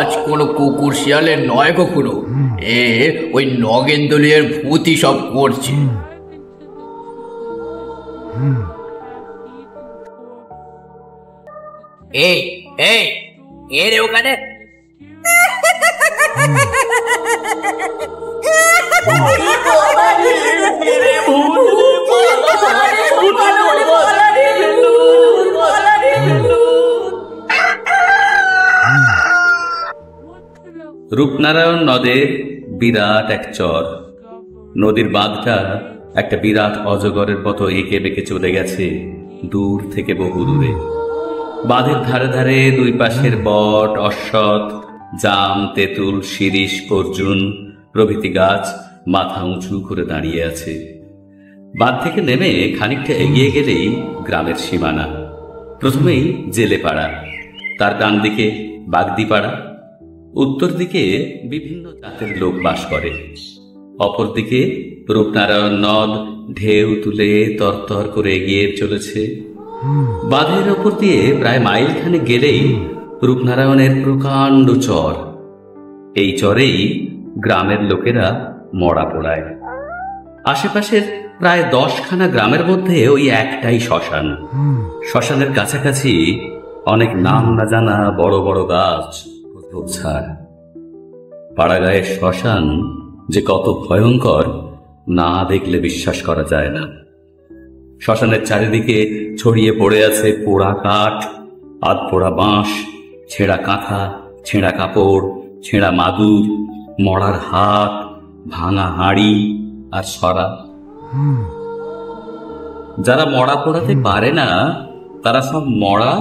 কাজ কোনো কুকুর শিয়ালের নয় কখনো। এ ওই নগেন্দ্রের ভূতই সব করছে। এই এই কে রে ওখানে? রূপনারায়ণ নদের বিরাট এক চর। নদীর বাঁধটা একটা বিরাট অজগরের মতো এঁকে বেঁকে চলে গেছে দূর থেকে বহু দূরে। বাঁধের ধারে ধারে দুই পাশের বট, অশ্বত্থ, জাম, তেঁতুল, শিরীষ, অর্জুন প্রভৃতি গাছ মাথা উঁচু করে দাঁড়িয়ে আছে। বাঁধ থেকে নেমে খানিকটা এগিয়ে গেলেই গ্রামের সীমানা। প্রথমেই জেলেপাড়া, তার ডান দিকে বাগদিপাড়া, উত্তর দিকে বিভিন্ন জাতের লোক বাস করে। অপরদিকে রূপনারায়ণ নদ ঢেউ তুলে তরতর করে এগিয়ে চলেছে। বাঁধের ওপর দিয়ে প্রায় মাইলখানে গেলেই রূপনারায়ণের প্রকাণ্ড চর। এই চরেই গ্রামের লোকেরা মরা পোড়ায়। আশেপাশের প্রায় 10খানা গ্রামের মধ্যে ওই একটাই শ্মশান। শ্মশানের কাছাকাছি অনেক নাম না জানা বড় বড় গাছ, ঝোপঝাড়। পাড়াগাঁয়ের শ্মশান যে কত ভয়ঙ্কর না দেখলে বিশ্বাস করা যায় না। শ্মশানের চারিদিকে ছড়িয়ে পড়ে আছে পোড়া কাঠ, আধপোড়া বাঁশ, ছেঁড়া কাঁথা, ছেঁড়া কাপড়, ছেঁড়া মাদুর, মরার হাত, ভাঙা হাঁড়ি আর সরা। যারা মরা পোড়াতে পারে না তারা সব মরা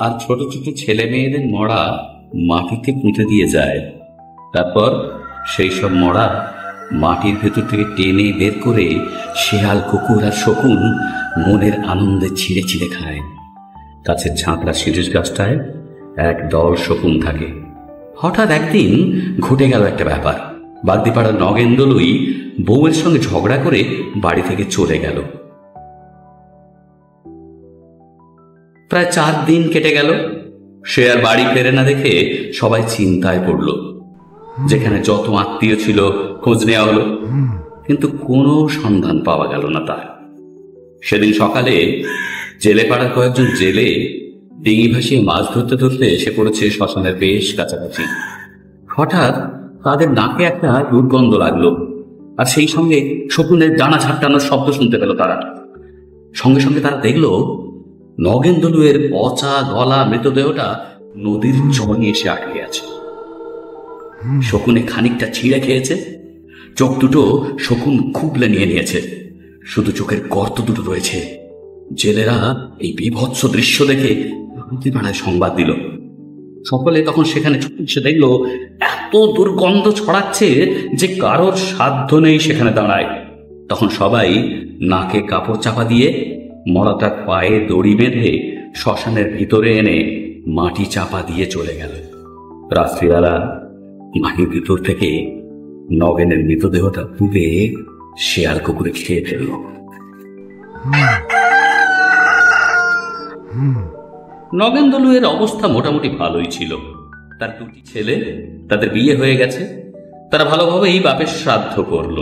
আর ছোট ছোট ছেলে মেয়েদের মরা মাটিতে পুঁতে দিয়ে যায়। তারপর সেই সব মরা মাটির ভেতর থেকে টেনে বের করে শেয়াল, কুকুর আর শকুন মনের আনন্দে ছিঁড়ে ছিঁড়ে খায়। গাছের ঝাঁকড়া শিরীষ গাছটায় এক দল শকুন থাকে। হঠাৎ একদিন ঘটে গেল একটা ব্যাপার। বাগদিপাড়ার নগেন্দ্রই বউয়ের সঙ্গে ঝগড়া করে বাড়ি থেকে চলে গেল। প্রায় 4 দিন কেটে গেল। সে আর বাড়ি ফেরে না দেখে সবাই চিন্তায় পড়ল। যেখানে যত আত্মীয় ছিল খোঁজ নেওয়া হলো, কিন্তু কোনো সন্ধান পাওয়া গেল না তার। সেদিন সকালে জেলেপাড়ার কয়েকজন জেলে ডিঙি ভাসিয়ে মাছ ধরতে ধরতে এসে পড়েছে শ্মশানের বেশ কাছাকাছি। হঠাৎ তাদের নাকে একটা দুর্গন্ধ লাগলো, আর সেই সঙ্গে শকুনের ডানা ঝাপটানোর শব্দ শুনতে পেল তারা। সঙ্গে সঙ্গে তারা দেখলো নগেন্দ্রের পচা গলা মৃতদেহটা নদীর জলে এসে আটকে আছে। শকুনে খানিকটা ছিঁড়ে খেয়েছে। চোখ দুটো শকুন খুবলে নিয়ে নিয়েছে, শুধু চোখের গর্ত দুটো রয়েছে। জেলেরা এই বিভৎস দৃশ্য দেখে পাড়ায় সংবাদ দিল। সকলে তখন সেখানে এসে দেখলো এত দুর্গন্ধ ছড়াচ্ছে যে কারোর সাধ্য নেই সেখানে দাঁড়ায়। তখন সবাই নাকে কাপড় চাপা দিয়ে মরাটার পায়ে দড়ি বেঁধে শ্মশানের ভিতরে এনে মাটি চাপা দিয়ে চলে গেল। রাত্রিবেলা মাটির ভিতর থেকে নগেনের মৃতদেহটা তুলে শেয়াল কুকুরে খেয়ে ফেলল। নগেন্দ্রের অবস্থা মোটামুটি ভালোই ছিল। তার 2টি ছেলে, তাদের বিয়ে হয়ে গেছে। তারা ভালোভাবেই বাপের শ্রাদ্ধ করল।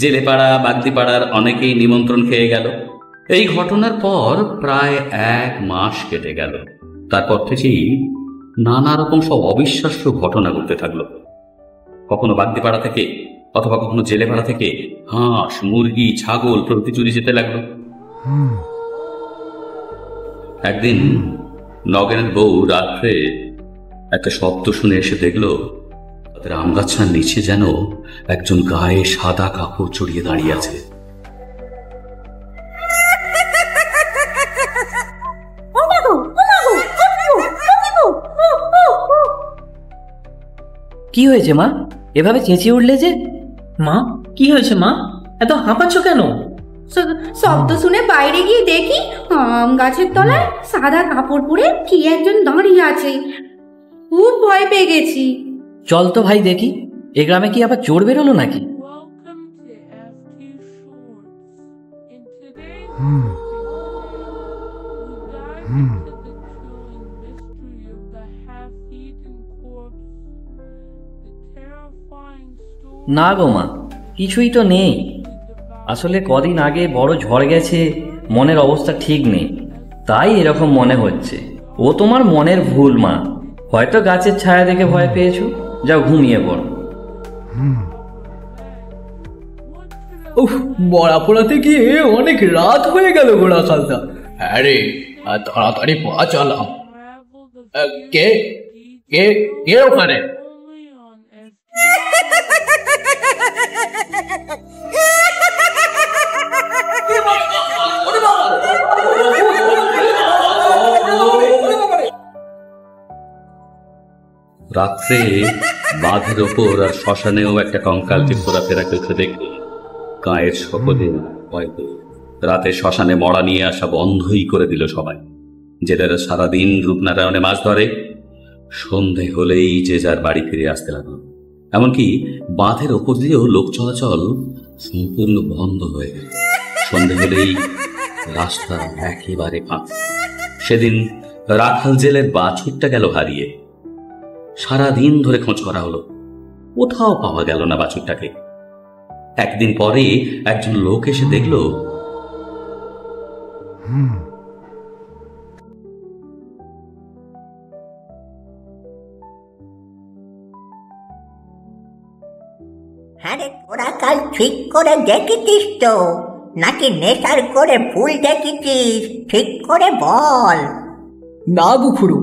জেলেপাড়া, বাগদিপাড়ার অনেকেই নিমন্ত্রণ খেয়ে গেল। এই ঘটনার পর প্রায় 1 মাস কেটে গেল। তারপর থেকেই নানা রকম সব অবিশ্বাস্য ঘটনা ঘটতে থাকলো। কখনো বাগদিপাড়া থেকে অথবা কখনো জেলেপাড়া থেকে হাঁস, মুরগি, ছাগল প্রভৃতি চুরি যেতে লাগলো। একদিন নগেনের বউ রাত্রে একটা শব্দ শুনে এসে দেখলো তাদের আমগাছার নিচে যেন একজন গায়ে সাদা কাপড় জড়িয়ে দাঁড়িয়ে আছে। কি হয়েছে মা? এভাবে চেঁচিয়ে উঠলে যে? মা, কি হয়েছে মা? এত হাঁপাচ্ছ কেন? শব্দ শুনে বাইরে গিয়ে দেখি আম গাছের তলায় সাদা কাপড় পরে কি একজন দাঁড়িয়ে আছে। খুব ভয় পেয়ে গেছি। চল তো ভাই দেখি, এ গ্রামে কি আবার চোর বেরোলো নাকি? না গো মা, কিছুই তো নেই। আসলে কদিন আগে বড় ঝড় গেছে, মনের অবস্থা ঠিক নেই, তাই এরকম মনে হচ্ছে। ও তোমার মনের ভুল মা, হয়তো গাছের ছায়া দেখে ভয় পেয়েছো। যাও ঘুমিয়ে পড়ো। উফ, মরা পোড়াতে গিয়ে অনেক রাত হয়ে গেল গো রাখালদা। হ্যাঁ রে, তাড়াতাড়ি পা চালাম। কে কে কে ওখানে? রাত্রে বাঁধের ওপর আর শ্মশানেও একটা কঙ্কালকে ঘোরাফেরা করতে দেখে গায়ের সকলে ভয় পেয়ে রাতে শ্মশানে মরা নিয়ে আসা বন্ধই করে দিল সবাই। জেলেরা সারাদিন রূপনারায়ণে মাছ ধরে, সন্ধে হলেই যে যার বাড়ি ফিরে আসতে লাগলো। এমনকি বাঁধের ওপর দিয়েও লোক চলাচল সম্পূর্ণ বন্ধ হয়ে গেল। সন্ধে হলেই রাস্তা একেবারে ফাঁকা। সেদিন রাখাল জেলের বাছুরটা গেল হারিয়ে। সারাদিন ধরে খোঁজ করা হলো, কোথাও পাওয়া গেল না বাছুরটাকে। একদিন পরে একজন লোক এসে দেখল হ্যাঁ রে, তোরা কাল ঠিক করে দেখেছিস তো, নাকি নেশার করে ভুল দেখেছিস? ঠিক করে বল। না গো খুড়ো,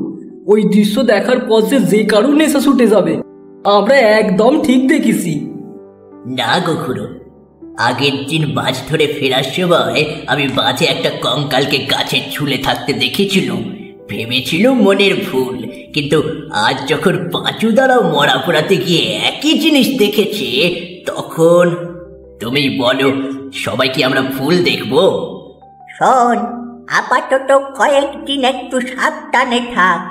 ওই দৃশ্য দেখার পর যে কারণে নেশা ছুটে যাবে, আমরা একদম ঠিক দেখেছি। না গো খুড়ো, আগের দিন মাছ ধরে ফেরার সময় আমি বাজে একটা কঙ্কালকে গাছে ঝুলে থাকতে দেখেছিলাম। ভেবেছিল মনের ভুল, কিন্তু আজ যখন পাঁচু দ্বারাও মরা পোড়াতে গিয়ে একই জিনিস দেখেছে, তখন তুমি বলো সবাই কি আমরা ভুল দেখবো? শোন, আপাতত কয়েকদিন একটু সাবধানে থাক।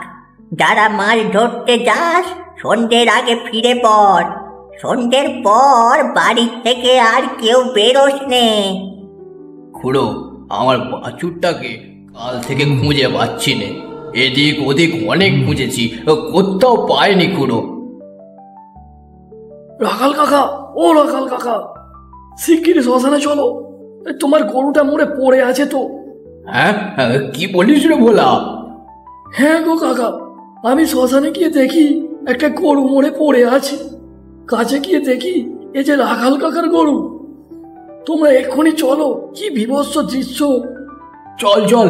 যারা মাছ ধরতে যাস, সন্ধ্যের আগে ফিরে পড়। সন্ধ্যের পর বাড়ি থেকে আর কেউ বেরোস নে। খুড়ো, আমার বাছুরটাকে কাল থেকে খুঁজে পাচ্ছি নে। এদিক ওদিক অনেক খুঁজেছি, কোথাও পাইনি খুড়ো। রাখাল কাকা, ও রাখাল কাকা, শিগগিরি শ্মশানে চলো, তোমার গরুটা মরে পড়ে আছে তো। হ্যাঁ, কি বলিস রে ভোলা? হ্যাঁ গো কাকা, আমি শ্মশানে গিয়ে দেখি একটা গরু মরে পড়ে আছে। কাছে গিয়ে দেখি এ যে রাখাল কাকার গরু। তোমরা এক্ষুনি চলো, কি বিভৎস দৃশ্য। চল চল।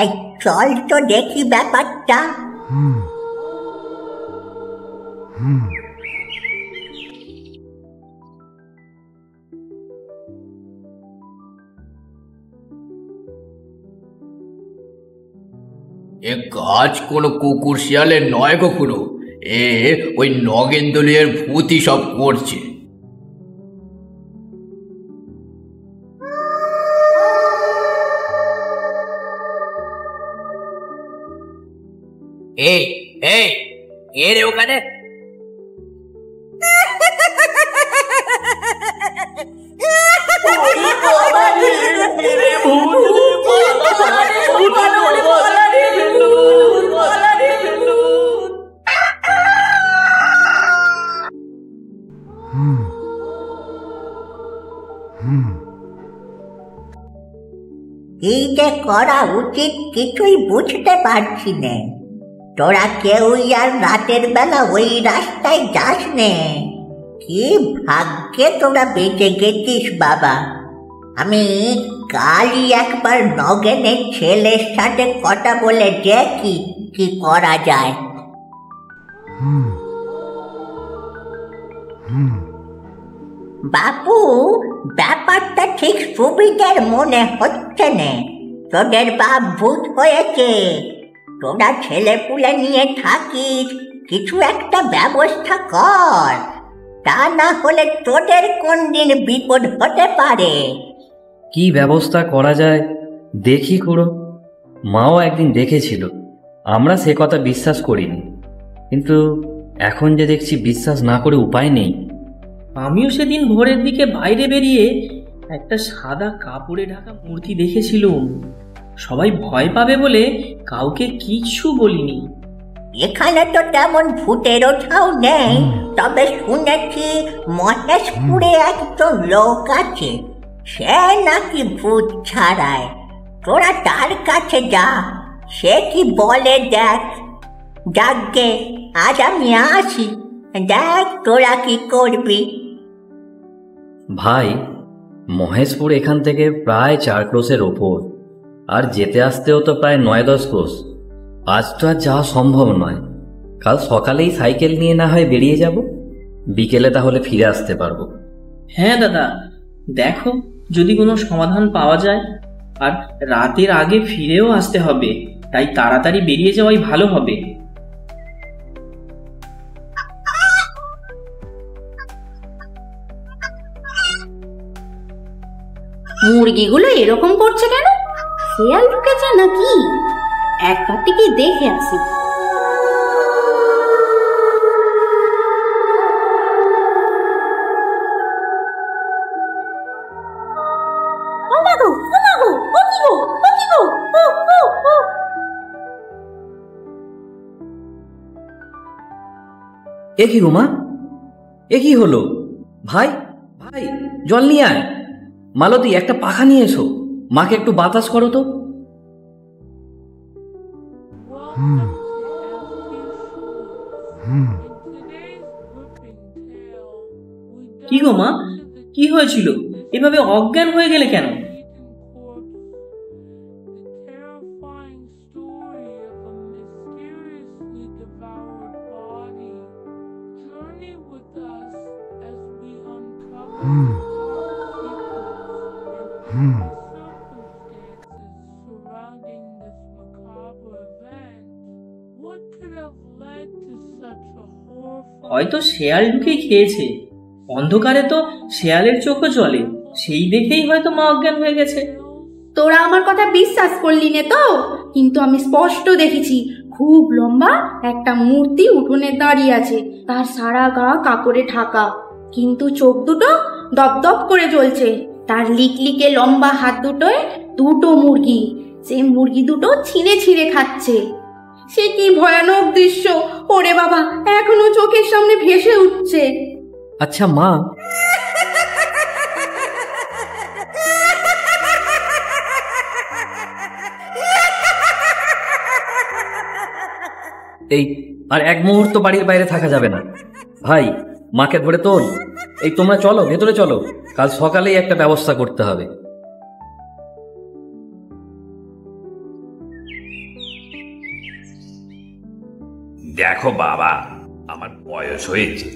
এই চল তো দেখি ব্যাপারটা। এ গাছ কোনো কুকুর শিয়ালের নয় গো খুড়ো, এ ওই নগেন্দ্রের ভূতই সব করছে। এই এই কে রে ওখানে? কি যে করা উচিত কিছুই বুঝতে পারছি না। তোরা কেউই আর রাতের বেলা ওই রাস্তায় যাস নে। কি ভাগ্যে তোরা বেঁচে গেছিস বাবা। আমি কালই একবার নগেনের ছেলের সাথে কথা বলে দেখি কি করা যায়। বাবু, ব্যাপারটা ঠিক সুবিধার মনে হচ্ছে না। তোদের বাপ ভূত হয়েছে, তোরা ছেলেপুলে নিয়ে থাকিস, কিছু একটা ব্যবস্থা কর। তা না হলে তোদের কোন দিন বিপদ হতে পারে। কি ব্যবস্থা করা যায় দেখি খুড়ো। মাও একদিন দেখেছিল, আমরা সে কথা বিশ্বাস করিনি, কিন্তু এখন যে দেখছি বিশ্বাস না করে উপায় নেই। আমিও সেদিন ভোরের দিকে বাইরে বেরিয়ে একটা সাদা কাপড়ে ঢাকা মূর্তি দেখেছিলুম। সবাই ভয় পাবে বলে কাউকে কিচ্ছু বলিনি। এখানে তো তেমন ভূতেরও ছাও নেই, তবে শুনেছি মহেশপুরে একজন লোক আছে, সে নাকি ভূত ছাড়ায়। তোরা তার কাছে যা, সে কি বলে দেখ। যাকে আজ আমি আসি, দেখ তোরা কি করবি। ভাই, মহেশপুর এখান থেকে প্রায় 4 ক্রোশের ওপর, আর যেতে আসতেও তো প্রায় 9-10 ক্রোশ। আজ তো আর যাওয়া সম্ভব নয়। কাল সকালেই সাইকেল নিয়ে না হয় বেরিয়ে যাব, বিকেলে তাহলে ফিরে আসতে পারবো। হ্যাঁ দাদা, দেখো যদি কোনো সমাধান পাওয়া যায়। আর রাতের আগে ফিরেও আসতে হবে, তাই তাড়াতাড়ি বেরিয়ে যাওয়াই ভালো হবে। মুরগিগুলো এরকম করছে কেন? শেয়াল ঢুকেছে নাকি? একবার থেকে দেখে আসি। এ কি রুমা, এ কি হলো? ভাই ভাই, জল নিয়ে আয়। মালতী, একটা পাখা নিয়ে এসো, মাকে একটু বাতাস করো তো। কি গো মা, কি হয়েছিল? এভাবে অজ্ঞান হয়ে গেলে কেন? হয়তো শেয়াল ঢুকে খেয়েছে। অন্ধকারে তো শেয়ালের চোখও জ্বলে, সেই দেখেই হয়তো মা অজ্ঞান হয়ে গেছে। তোরা আমার কথা বিশ্বাস করলি নে তো? কিন্তু আমি স্পষ্ট দেখেছি, খুব লম্বা একটা মূর্তি উঠোনে দাঁড়িয়ে আছে, তার সারা গা কাপড়ে ঢাকা, কিন্তু চোখ দুটো দপদপ করে জ্বলছে। তার লিকলিকে লম্বা হাত দুটোয় 2টো মুরগি, সেই মুরগি দুটো ছিঁড়ে ছিঁড়ে খাচ্ছে। সে কি ভয়ানক দৃশ্য! ওরে বাবা, এখনো চোখের সামনে ভেসে উঠছে। আচ্ছা মা, এই আর এক মুহূর্ত বাড়ির বাইরে থাকা যাবে না। ভাই, মাকে ধরে তোল। এই তোমরা চলো, ভেতরে চলো, কাল সকালেই একটা ব্যবস্থা করতে হবে। দেখো বাবা, আমার বয়স হয়েছে,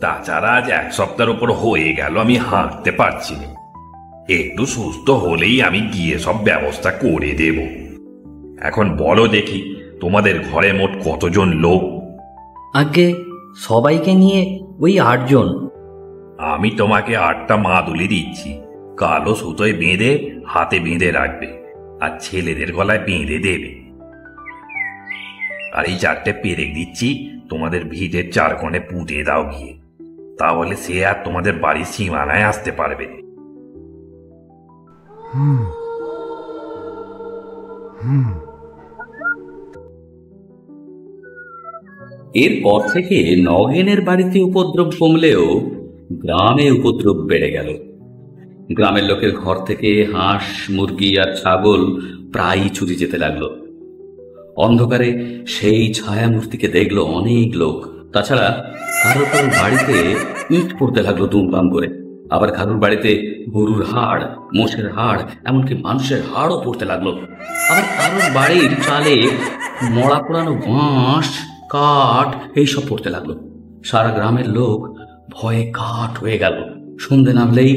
তাছাড়া আজ 1 সপ্তাহের উপর হয়ে গেল আমি হাঁটতে পারছি না। একটু সুস্থ হলেই আমি গিয়ে সব ব্যবস্থা করে দেব। এখন বলো দেখি, তোমাদের ঘরে মোট কতজন লোক? আগে সবাইকে নিয়ে ওই 8 জন। আমি তোমাকে 8টা মাদুলি দিচ্ছি, কালো সুতোয় বেঁধে হাতে বেঁধে রাখবে, আর ছেলেদের গলায় বেঁধে দেবে। আর এই 4টে পেরেক দিচ্ছি, তোমাদের ভিটের 4 কোণে পুঁতে দাও গিয়ে, তাহলে সে আর তোমাদের বাড়ির সীমানায় আসতে পারবে। এরপর থেকে নগেনের বাড়িতে উপদ্রব কমলেও গ্রামে উপদ্রব বেড়ে গেল। গ্রামের লোকের ঘর থেকে হাঁস, মুরগি আর ছাগল প্রায়ই চুরি যেতে লাগলো। অন্ধকারে সেই ছায়ামূর্তিকে দেখলো অনেক লোক। তাছাড়া কারোর কারোর বাড়িতে ইট পড়তে লাগলো দুমপাম করে। আবার কারোর বাড়িতে গরুর হাড়, মোষের হাড়, এমনকি মানুষের হাড়ও পড়তে লাগলো। আবার কারোর বাড়ির চালে মড়া পোড়ানো বাঁশ, কাঠ এইসব পড়তে লাগলো। সারা গ্রামের লোক ভয়ে কাঠ হয়ে গেল। সন্ধে নামলেই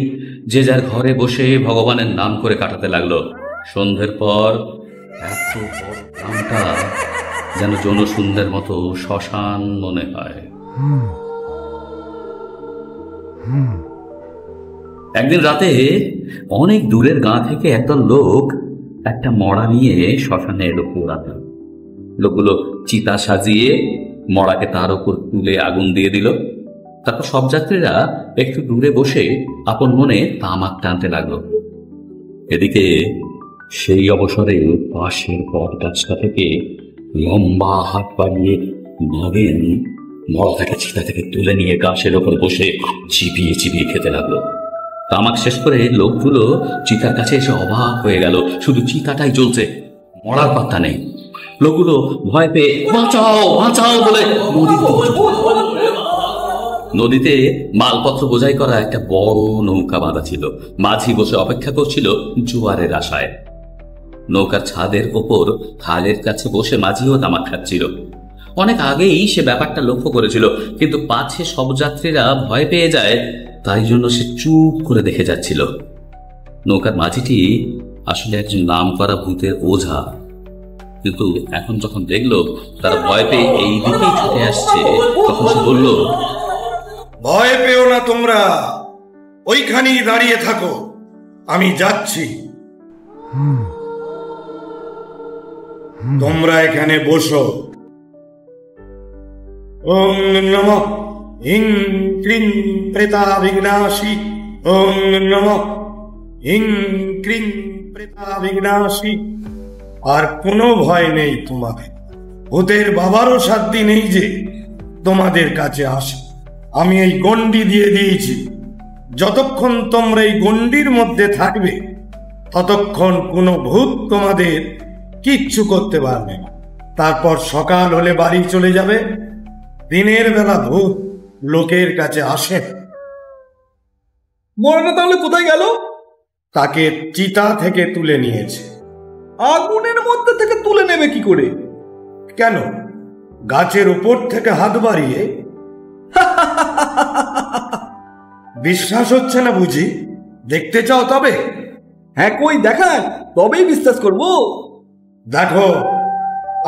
যে যার ঘরে বসে ভগবানের নাম করে কাটাতে লাগলো। সন্ধ্যের পর এত বড় গ্রামটা যেন জনশূন্যের মতো শ্মশান মনে হয়। একদিন রাতে অনেক দূরের গাঁ থেকে একদল লোক একটা মড়া নিয়ে শ্মশানে এলো পোড়াতে। লোকগুলো চিতা সাজিয়ে মড়াকে তার উপর তুলে আগুন দিয়ে দিল। তারপর সব যাত্রীরা একটু দূরে বসে আপন মনে তামাক টানতে লাগলো। এদিকে সেই অবসরে পাশের বট গাছটা থেকে লম্বা হাত বাড়িয়ে নগেন মরাটাকে চিতা থেকে তুলে নিয়ে গাছের ওপর বসে চিবিয়ে চিবিয়ে খেতে লাগলো। তামাক শেষ করে লোকগুলো চিতার কাছে এসে অবাক হয়ে গেল। শুধু চিতাটাই জ্বলছে, মরার পাত্তা নেই। লোকগুলো ভয় পেয়ে বাঁচাও বাঁচাও বলে নদীতে মালপত্র বোঝাই করা একটা বড় নৌকা বাঁধা ছিল। মাঝি বসে অপেক্ষা করছিল জোয়ারের আশায়। নৌকার ছাদের ওপর খালের কাছে বসে মাঝিও তামাক খাচ্ছিল। অনেক আগেই সে ব্যাপারটা লক্ষ্য করেছিল, কিন্তু পাছে সব যাত্রীরা ভয় পেয়ে যায়, তাই জন্য সে চুপ করে দেখে যাচ্ছিল। নৌকার মাঝিটি আসলে একজন নাম করা ভূতের ওঝা, কিন্তু এখন যখন দেখলো তারা ভয় পেয়ে এই দিকেই ছুটে আসছে, তখন সে বলল, ভয় পেও না তোমরা, ওইখানেই দাঁড়িয়ে থাকো, আমি যাচ্ছি। তোমরা এখানে বসো। ওম নমঃ হিং ক্রিং প্রেতাবিঘ্নাসী, ওম নমঃ হিং ক্রিং প্রেতাবিঘ্নাসী। আর কোনো ভয় নেই তোমাদের, ভূতের বাবারও সাধ্য নেই যে তোমাদের কাছে আসে। আমি এই গণ্ডি দিয়ে দিয়েছি, যতক্ষণ তোমরা এই গণ্ডির মধ্যে থাকবে ততক্ষণ কোনো ভূত তোমাদের কিচ্ছু করতে পারবে না। তারপর সকাল হলে বাড়ি চলে যাবে। দিনের বেলা ভূত লোকের কাছে আসে। মরাটা তাহলে কোথায় গেল? তাকে চিতা থেকে তুলে নিয়েছে। আগুনের মধ্যে থেকে তুলে নেবে কি করে? কেন, গাছের উপর থেকে হাত বাড়িয়ে? বিশ্বাস হচ্ছে না বুঝি? দেখতে চাও তবে? হ্যাঁ, কই দেখান, তবেই বিশ্বাস করবো। দেখো,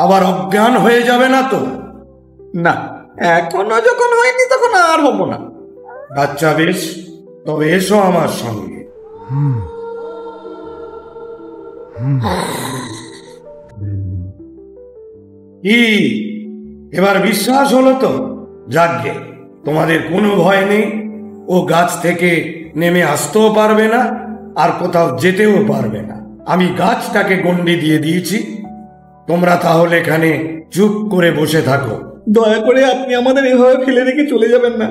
আবার অজ্ঞান হয়ে যাবে না তো? না, এখনো যখন হয়নি তখন আর হবো না। আচ্ছা বেশ, তবে এসো আমার সঙ্গে। কি এবার বিশ্বাস হলো তো? যাকগে, তোমাদের কোনো ভয় নেই। ও গাছ থেকে নেমে আসতেও পারবে না, আর কোথাও যেতেও পারবে না। আমি গাছটাকে গণ্ডি দিয়ে দিয়েছি। তোমরা তাহলে এখানে চুপ করে বসে থাকো। দয়া করে আপনি আমাদের এভাবে ফেলে রেখে চলে যাবেন না।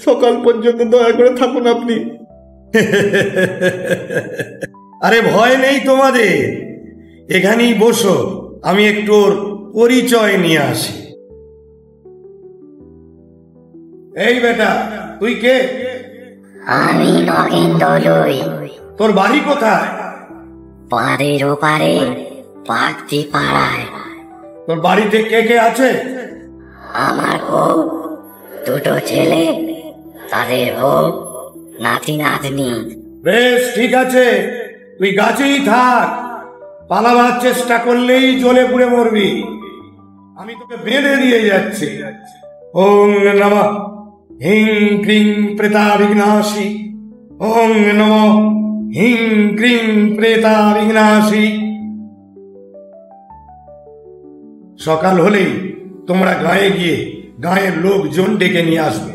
সকাল পর্যন্ত দয়া করে থাকুন আপনি। আরে ভয় নেই তোমাদের, এখানেই বসো, আমি একটু ওর পরিচয় নিয়ে আসি। এই বেটা, তুই কে? আমি নগেন দলুই। তোর বাড়ি কোথায়? পাড়ের ওপারে পাকতি পাড়ায়। তোর বাড়িতে কে কে আছে? আমার বউ, দুটো ছেলে, তাদের বউ, নাতি নাতনি। বেশ ঠিক আছে, তুই গাছেই থাক। পালাবার চেষ্টা করলেই জ্বলে পুড়ে মরবি। আমি তোকে বেঁধে দিয়ে যাচ্ছি। ওম নমঃ হিং ক্রিং প্রেতাবিঘ্নাসী, ওম নমঃ হিং ক্রিং প্রেতাবিঘ্নাসী। সকাল হলেই তোমরা গায়ে গিয়ে গায়ের লোকজন ডেকে নিয়ে আসবে।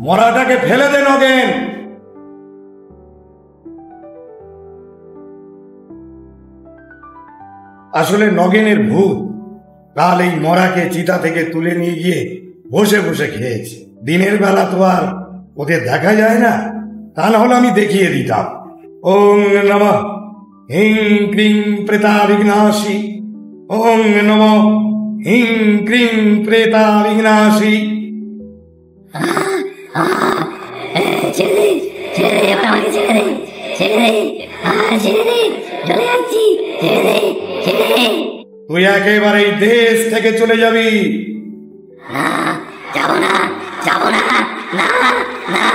মরাটাকে ফেলে দে নগেন। আসলে নগেনের ভূত কাল এই মরাকে চিতা থেকে তুলে নিয়ে গিয়ে বসে বসে খেয়েছে। দিনের বেলা তো আর ওদের দেখা যায় না, তা না হলে আমি দেখিয়ে দিতাম। ওম নমঃ হিং ক্রিং প্রেতাবিঘ্নাসী, ওম নমঃ হিং ক্রিং প্রেতাবিঘ্নাসী। ছেড়ে ছেড়ে দে, আমাকে ছেড়ে দে, ছেড়ে দে, ছেড়ে দে, চলে যাচ্ছি, ছেড়ে দে, ছেড়ে দে। তুই একেবারে এই দেশ থেকে চলে যাবি। না, যাবো না, যাবো না, না না,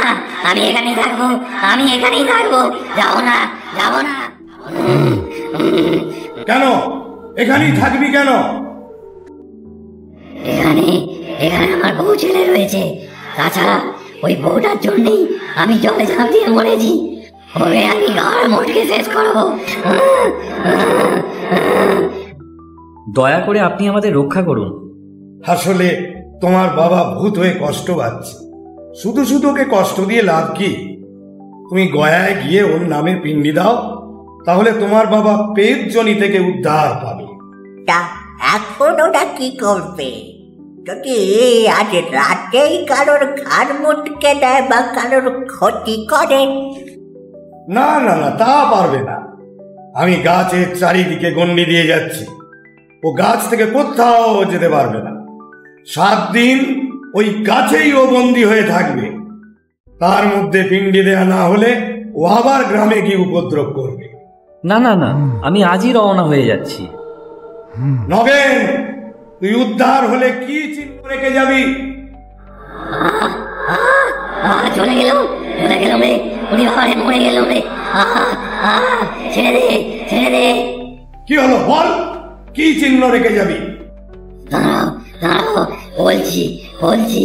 আমি এখানেই থাকবো, আমি এখানেই থাকবো, যাবো না, যাবো না। কেন এখানেই থাকবি কেন? এখানে এখানে আমার বউ ছেলে রয়েছে। তাছাড়া ওই বউটার জন্যই আমি জলে ঝাঁপ দিয়ে মরেছি। ওরে আমি ঘর মোটকে শেষ করবো। দয়া করে আপনি আমাদের রক্ষা করুন। আসলে তোমার বাবা ভূত হয়ে কষ্ট পাচ্ছে, শুধু শুধু ওকে কষ্ট দিয়ে লাভ কি? তুমি গয়ায় গিয়ে ওর নামে পিণ্ডি দাও, তাহলে তোমার বাবা পেটজনি থেকে উদ্ধার পাবে। তা এখন ওরা কি করবে? যদি আজ রাতেই কারোর ঘাড় মুটকে দেয় বা কারোর ক্ষতি করে? না না না, তা পারবে না। আমি গাছের চারিদিকে গন্ডি দিয়ে যাচ্ছি, ও গাছ থেকে কোথাও যেতে পারবে না। 7 দিন ওই গাছেই ও বন্দী হয়ে থাকবে। তার মধ্যে পিণ্ডি দেয়া না হলে ও আবার গ্রামে গিয়ে উপদ্রব করবে। না না না, আমি আজই রওনা হয়ে যাচ্ছি। নগেন, তুই উদ্ধার হলে কি চিহ্ন রেখে যাবি? চলে গেল রে, উনি বাবারে মরে গেল রে। ছেড়ে দে, ছেড়ে দে। কি হলো বল, কি চিহ্ন রেখে যাবি? দাঁড়াও দাঁড়াও, বলছি বলছি।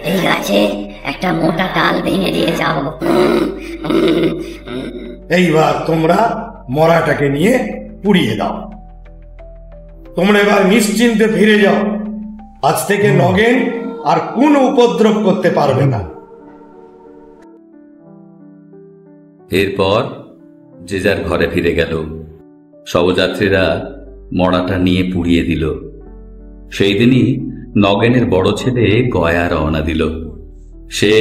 এই গাছে একটা মোটা ডাল ভেঙে দিয়ে যাও। এইবার তোমরা মরাটাকে নিয়ে পুড়িয়ে দাও। তোমরা এবার নিশ্চিন্তে ফিরে যাও। আজ থেকে নগেন আর কোনো উপদ্রব করতে পারবে না। এরপর যে যার ঘরে ফিরে গেল। শবযাত্রীরা মড়াটা নিয়ে পুড়িয়ে দিল। সেই দিনই নগেনের বড় ছেলে গয়া রওনা দিল। সে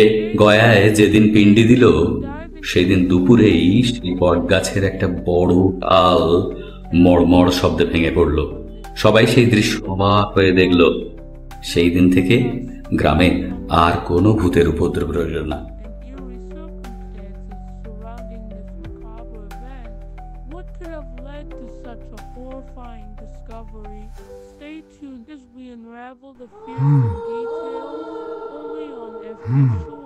গয়ায় যেদিন পিণ্ডি দিল, সেদিন দুপুরেই সেই বট গাছের একটা বড় ডাল মড়মড় শব্দে ভেঙে পড়ল। সবাই সেই দৃশ্য অবাক হয়ে দেখল। সেই দিন থেকে গ্রামে আর কোনো ভূতের উপদ্রব রইল না। Stay tuned as we unravel the fearsome details only on FB Show.